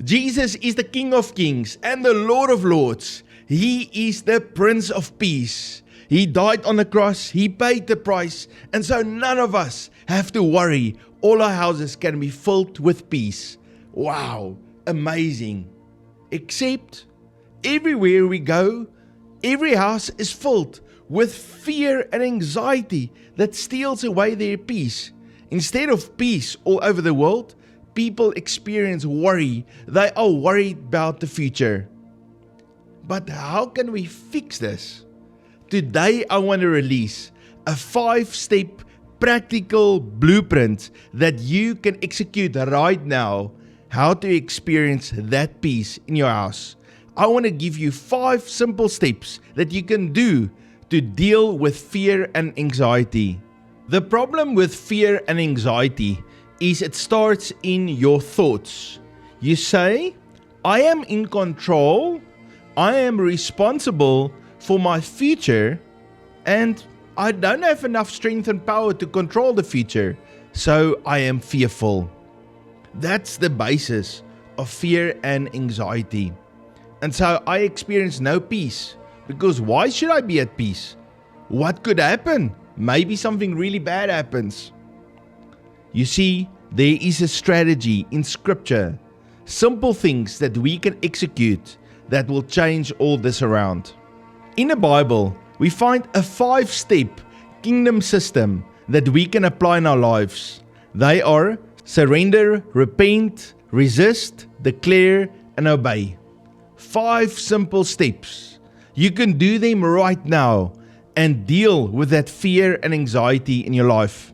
Jesus is the King of Kings and the Lord of Lords. He is the Prince of Peace. He died on the cross, He paid the price, and so none of us have to worry. All our houses can be filled with peace. Wow, amazing. Except everywhere we go, every house is filled with fear and anxiety that steals away their peace. Instead of peace all over the world, people experience worry. They are worried about the future. But how can we fix this? Today I want to release a 5-step practical blueprint that you can execute right now, how to experience that peace in your house. I want to give you 5 simple steps that you can do to deal with fear and anxiety. The problem with fear and anxiety is it starts in your thoughts. You say, I am in control, I am responsible for my future, and I don't have enough strength and power to control the future, so I am fearful. That's the basis of fear and anxiety. And so I experience no peace, because why should I be at peace? What could happen? Maybe something really bad happens. You see, there is a strategy in Scripture, simple things that we can execute that will change all this around. In the Bible, we find a 5-step kingdom system that we can apply in our lives. They are surrender, repent, resist, declare, and obey. 5 simple steps. You can do them right now and deal with that fear and anxiety in your life.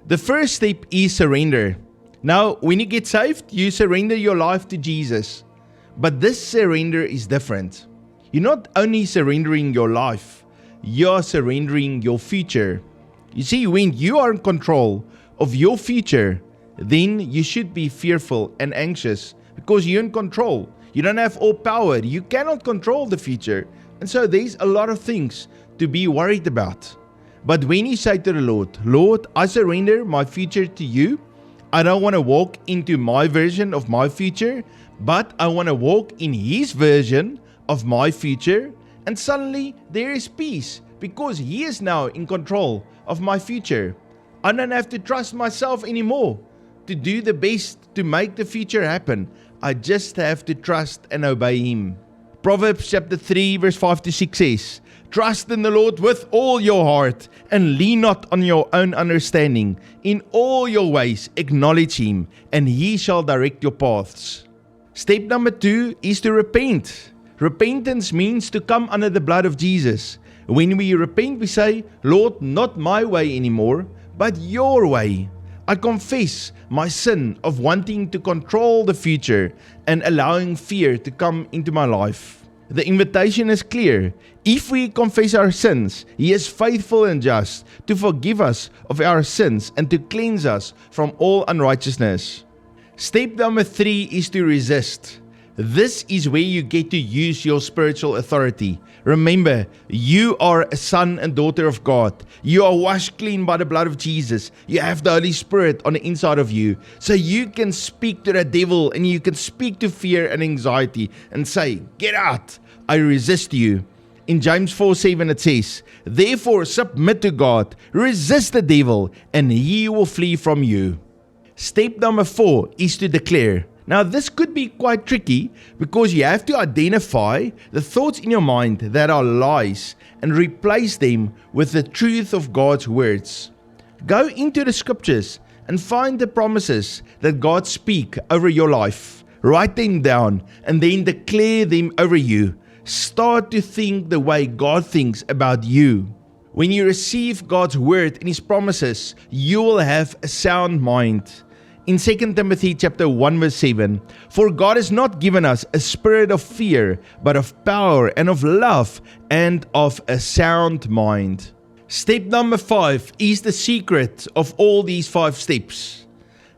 The first step is surrender. Now, when you get saved, you surrender your life to Jesus. But this surrender is different. You're not only surrendering your life, you're surrendering your future. You see, when you are in control of your future, then you should be fearful and anxious because you're in control. You don't have all power. You cannot control the future. And so there's a lot of things to be worried about. But when you say to the Lord, Lord, I surrender my future to you. I don't want to walk into my version of my future, but I want to walk in His version of my future. And suddenly there is peace because He is now in control of my future. I don't have to trust myself anymore to do the best to make the future happen. I just have to trust and obey Him. Proverbs chapter 3 verse 5 to 6 says, Trust in the Lord with all your heart and lean not on your own understanding. In all your ways acknowledge Him and He shall direct your paths. Step number 2 is to repent. Repentance means to come under the blood of Jesus. When we repent, we say, Lord, not my way anymore, but your way. I confess my sin of wanting to control the future and allowing fear to come into my life. The invitation is clear. If we confess our sins, He is faithful and just to forgive us of our sins and to cleanse us from all unrighteousness. Step number 3 is to resist. This is where you get to use your spiritual authority. Remember, you are a son and daughter of God. You are washed clean by the blood of Jesus. You have the Holy Spirit on the inside of you. So you can speak to the devil and you can speak to fear and anxiety and say, get out, I resist you. In James 4:7 it says, Therefore submit to God, resist the devil, and he will flee from you. Step number 4 is to declare. Now this could be quite tricky because you have to identify the thoughts in your mind that are lies and replace them with the truth of God's words. Go into the scriptures and find the promises that God speaks over your life. Write them down and then declare them over you. Start to think the way God thinks about you. When you receive God's word and His promises, you will have a sound mind. In 2 Timothy chapter 1 verse 7, For God has not given us a spirit of fear, but of power and of love and of a sound mind. Step number 5 is the secret of all these 5 steps.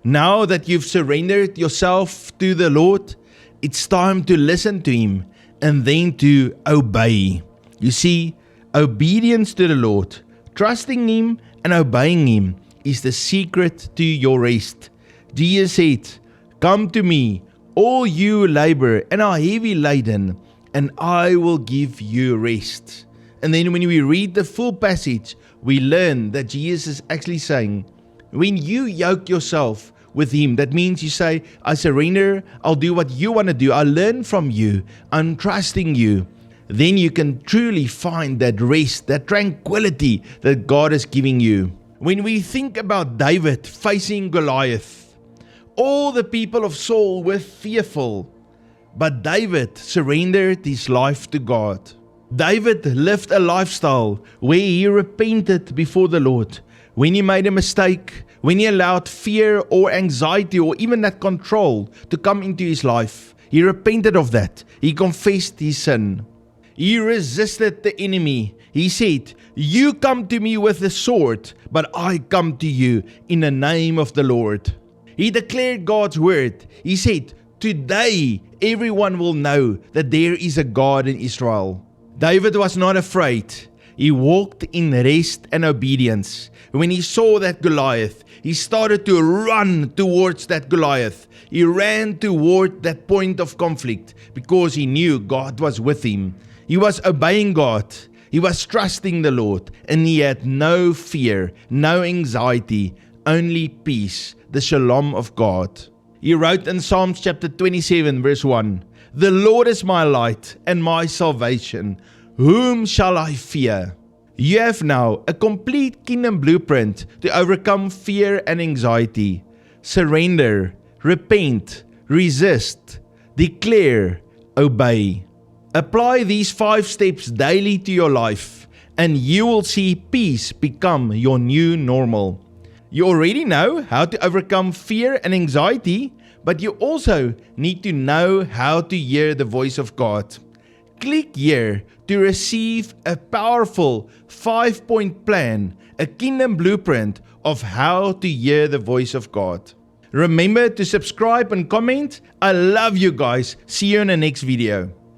Now that you've surrendered yourself to the Lord, it's time to listen to Him and then to obey. You see, obedience to the Lord, trusting Him and obeying Him is the secret to your rest. Jesus said, Come to me, all you labor and are heavy laden, and I will give you rest. And then when we read the full passage, we learn that Jesus is actually saying, when you yoke yourself with Him, that means you say, I surrender, I'll do what you want to do, I learn from you, I'm trusting you. Then you can truly find that rest, that tranquility that God is giving you. When we think about David facing Goliath, all the people of Saul were fearful, but David surrendered his life to God. David lived a lifestyle where he repented before the Lord. When he made a mistake, when he allowed fear or anxiety or even that control to come into his life, he repented of that. He confessed his sin. He resisted the enemy. He said, you come to me with a sword, but I come to you in the name of the Lord. He declared God's word. He said, today everyone will know that there is a God in Israel. David was not afraid. He walked in rest and obedience. When he saw that Goliath, he started to run towards that Goliath. He ran toward that point of conflict because he knew God was with him. He was obeying God. He was trusting the Lord, and he had no fear, no anxiety, only peace, the shalom of God. He wrote in Psalms chapter 27 verse 1, the Lord is my light and my salvation. Whom shall I fear? You have now a complete kingdom blueprint to overcome fear and anxiety. Surrender, repent, resist, declare, obey. Apply these 5 steps daily to your life, and you will see peace become your new normal. You already know how to overcome fear and anxiety, but you also need to know how to hear the voice of God. Click here to receive a powerful 5-point plan, a kingdom blueprint of how to hear the voice of God. Remember to subscribe and comment. I love you guys. See you in the next video.